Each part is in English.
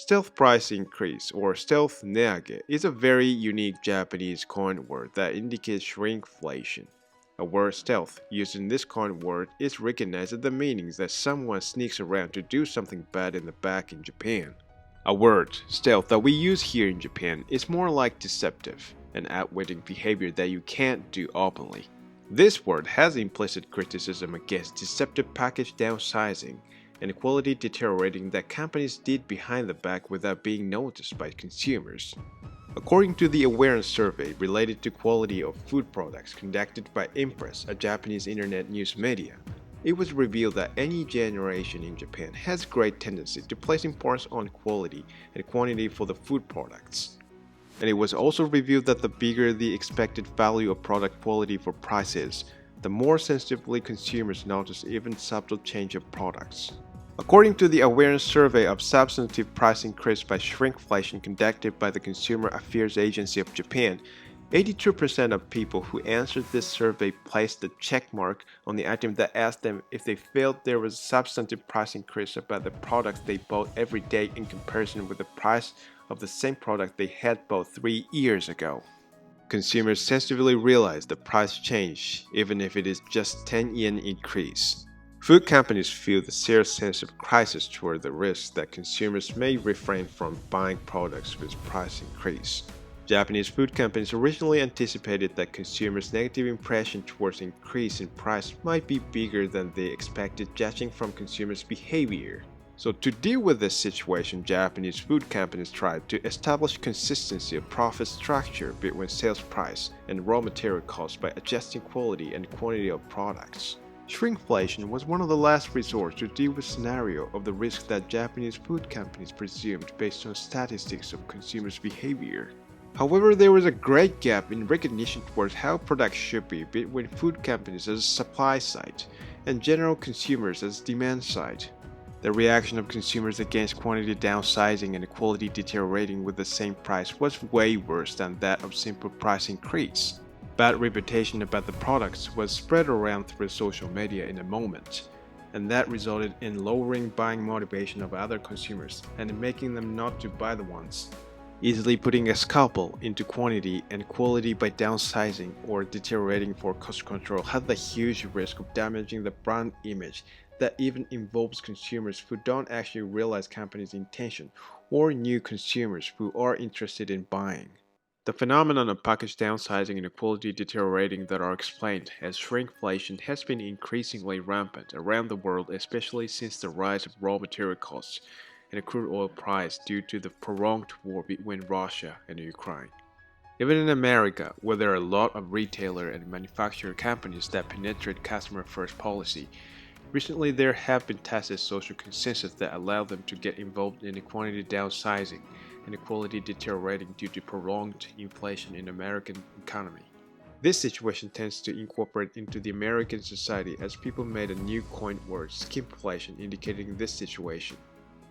Stealth price increase or stealth neage is a very unique Japanese coin word that indicates shrinkflation. A word stealth used in this coin word is recognized as the meanings that someone sneaks around to do something bad in the back in Japan. A word, stealth, that we use here in Japan is more like deceptive, an outwitting behavior that you can't do openly. This word has implicit criticism against deceptive package downsizing and quality deteriorating that companies did behind the back without being noticed by consumers. According to the awareness survey related to quality of food products conducted by Impress, a Japanese internet news media, it was revealed that any generation in Japan has great tendency to place importance on quality and quantity for the food products. And it was also revealed that the bigger the expected value of product quality for price is, the more sensitively consumers notice even subtle change of products. According to the awareness survey of substantive price increase by shrinkflation conducted by the Consumer Affairs Agency of Japan, 82% of people who answered this survey placed a check mark on the item that asked them if they felt there was a substantive price increase about the products they bought every day in comparison with the price of the same product they had bought 3 years ago. Consumers sensitively realize the price change, even if it is just 10 yen increase. Food companies feel the shared sense of crisis toward the risk that consumers may refrain from buying products with price increase. Japanese food companies originally anticipated that consumers' negative impression towards increase in price might be bigger than they expected judging from consumers' behavior. So to deal with this situation, Japanese food companies tried to establish consistency of profit structure between sales price and raw material costs by adjusting quality and quantity of products. Shrinkflation was one of the last resorts to deal with scenario of the risk that Japanese food companies presumed based on statistics of consumers' behavior. However, there was a great gap in recognition towards how products should be between food companies as supply side and general consumers as demand side. The reaction of consumers against quantity downsizing and quality deteriorating with the same price was way worse than that of simple price increase. Bad reputation about the products was spread around through social media in a moment, and that resulted in lowering buying motivation of other consumers and making them not to buy the ones. Easily putting a scalpel into quantity and quality by downsizing or deteriorating for cost control had the huge risk of damaging the brand image that even involves consumers who don't actually realize company's intention or new consumers who are interested in buying. The phenomenon of package downsizing and quality deteriorating that are explained as shrinkflation has been increasingly rampant around the world, especially since the rise of raw material costs and crude oil price due to the prolonged war between Russia and Ukraine. Even in America, where there are a lot of retailer and manufacturer companies that penetrate customer-first policy, recently there have been tacit social consensus that allow them to get involved in quantity downsizing and quality deteriorating due to prolonged inflation in the American economy. This situation tends to incorporate into the American society as people made a new coined word, skimflation, indicating this situation.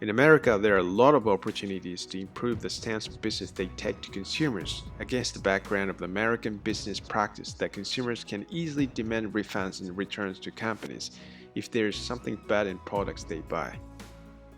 In America, there are a lot of opportunities to improve the stance of business they take to consumers against the background of the American business practice that consumers can easily demand refunds and returns to companies if there is something bad in products they buy.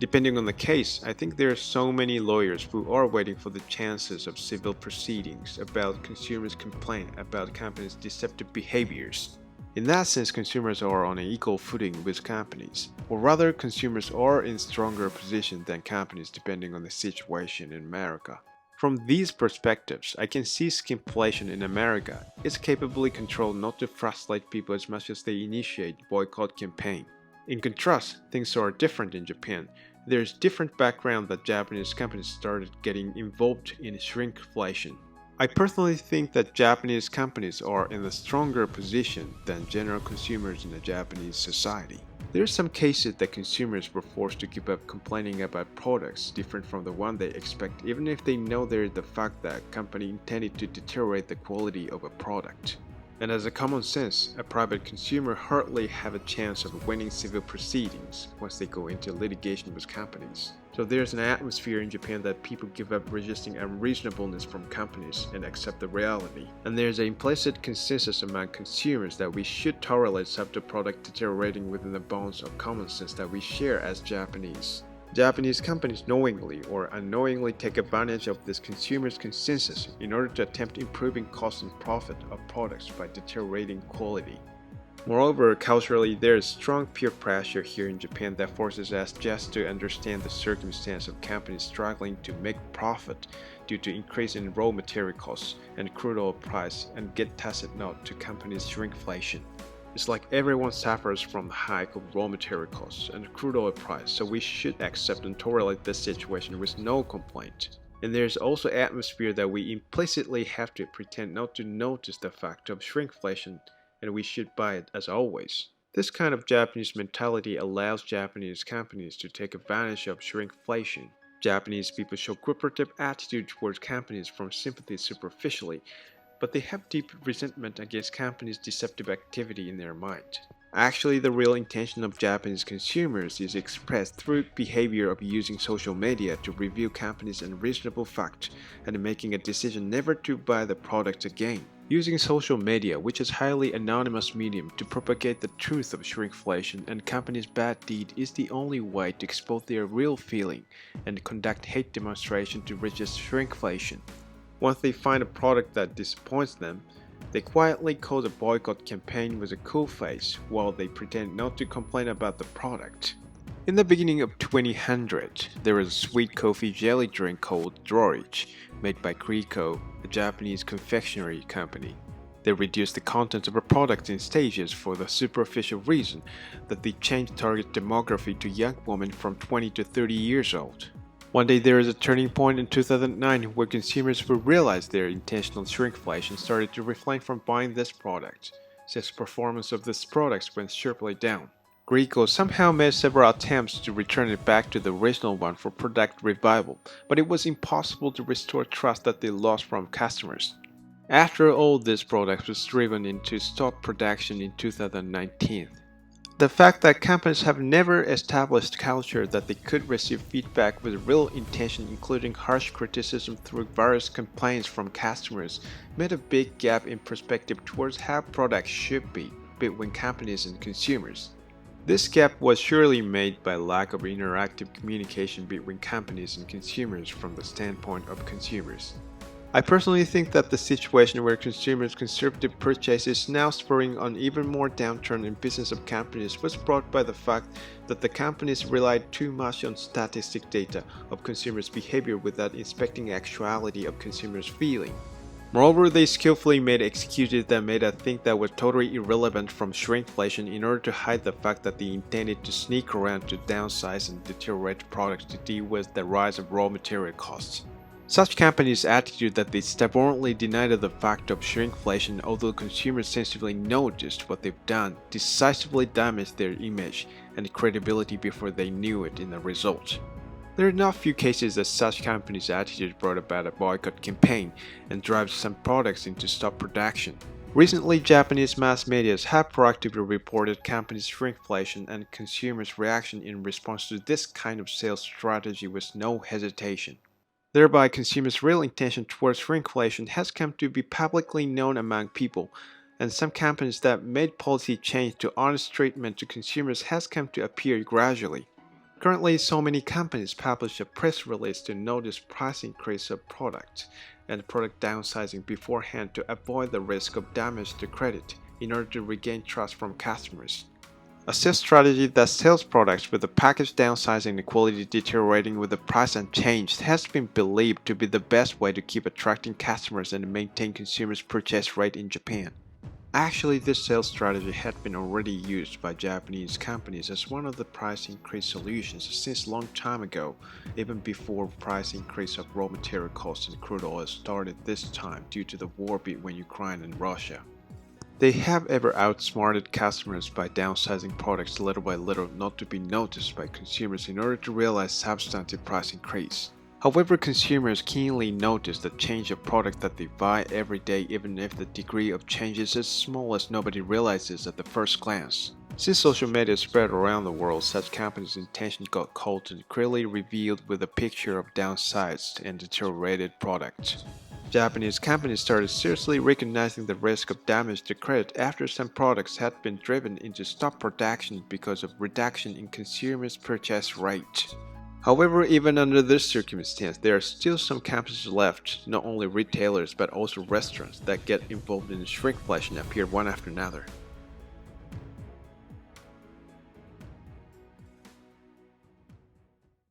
Depending on the case, I think there are so many lawyers who are waiting for the chances of civil proceedings about consumers' complaint about companies' deceptive behaviors. In that sense, consumers are on an equal footing with companies, or rather, consumers are in stronger position than companies depending on the situation in America. From these perspectives, I can see skimflation in America is capably controlled not to frustrate people as much as they initiate boycott campaign. In contrast, things are different in Japan. There's different background that Japanese companies started getting involved in shrinkflation. I personally think that Japanese companies are in a stronger position than general consumers in the Japanese society. There are some cases that consumers were forced to give up complaining about products different from the one they expect, even if they know there is the fact that a company intended to deteriorate the quality of a product. And as a common sense, a private consumer hardly have a chance of winning civil proceedings once they go into litigation with companies. So there's an atmosphere in Japan that people give up resisting unreasonableness from companies and accept the reality. And there's an implicit consensus among consumers that we should tolerate subtle product deteriorating within the bounds of common sense that we share as Japanese. Japanese companies knowingly or unknowingly take advantage of this consumer's consensus in order to attempt improving cost and profit of products by deteriorating quality. Moreover, culturally, there is strong peer pressure here in Japan that forces us just to understand the circumstance of companies struggling to make profit due to increase in raw material costs and crude oil price and get tacit note to companies' shrinkflation. It's like everyone suffers from the hike of raw material costs and crude oil price, so we should accept and tolerate this situation with no complaint. And there's also atmosphere that we implicitly have to pretend not to notice the fact of shrinkflation and we should buy it as always. This kind of Japanese mentality allows Japanese companies to take advantage of shrinkflation. Japanese people show cooperative attitude towards companies from sympathy superficially, but they have deep resentment against companies' deceptive activity in their mind. Actually, the real intention of Japanese consumers is expressed through behavior of using social media to review companies' unreasonable facts and making a decision never to buy the product again. Using social media, which is a highly anonymous medium, to propagate the truth of shrinkflation and companies' bad deed is the only way to expose their real feeling and conduct hate demonstration to resist shrinkflation. Once they find a product that disappoints them, they quietly cause a boycott campaign with a cool face while they pretend not to complain about the product. In the beginning of 2000, there was a sweet coffee jelly drink called Dorich, made by Griko, a Japanese confectionery company. They reduced the content of a product in stages for the superficial reason that they changed target demography to young women from 20 to 30 years old. One day there is a turning point in 2009 where consumers will realize their intentional shrinkflation started to refrain from buying this product, since performance of this product went sharply down. Grieco somehow made several attempts to return it back to the original one for product revival, but it was impossible to restore trust that they lost from customers. After all, this product was driven into stop production in 2019. The fact that companies have never established culture that they could receive feedback with real intention, including harsh criticism through various complaints from customers, made a big gap in perspective towards how products should be between companies and consumers. This gap was surely made by lack of interactive communication between companies and consumers from the standpoint of consumers. I personally think that the situation where consumers' conservative purchase is now spurring on even more downturn in business of companies was brought by the fact that the companies relied too much on statistic data of consumers' behavior without inspecting actuality of consumers' feeling. Moreover, they skillfully made excuses that made us think that were totally irrelevant from shrinkflation in order to hide the fact that they intended to sneak around to downsize and deteriorate products to deal with the rise of raw material costs. Such companies' attitude that they stubbornly denied the fact of shrinkflation although consumers sensibly noticed what they've done decisively damaged their image and credibility before they knew it in the result. There are not few cases that such companies' attitude brought about a boycott campaign and drives some products into stop production. Recently, Japanese mass media have proactively reported companies' shrinkflation and consumers' reaction in response to this kind of sales strategy with no hesitation. Thereby, consumers' real intention towards shrinkflation has come to be publicly known among people, and some companies that made policy change to honest treatment to consumers has come to appear gradually. Currently, so many companies publish a press release to notice price increase of products and product downsizing beforehand to avoid the risk of damage to credit in order to regain trust from customers. A sales strategy that sells products with the package downsizing and quality deteriorating with the price unchanged has been believed to be the best way to keep attracting customers and maintain consumers' purchase rate in Japan. Actually, this sales strategy had been already used by Japanese companies as one of the price increase solutions since long time ago, even before price increase of raw material costs and crude oil started this time due to the war between Ukraine and Russia. They have ever outsmarted customers by downsizing products little by little not to be noticed by consumers in order to realize substantive price increase. However, consumers keenly notice the change of product that they buy every day even if the degree of change is as small as nobody realizes at the first glance. Since social media spread around the world, such companies' intention got caught and clearly revealed with a picture of downsized and deteriorated products. Japanese companies started seriously recognizing the risk of damage to credit after some products had been driven into stop production because of reduction in consumers' purchase rate. However, even under this circumstance, there are still some campuses left, not only retailers but also restaurants that get involved in shrinkflation appear one after another.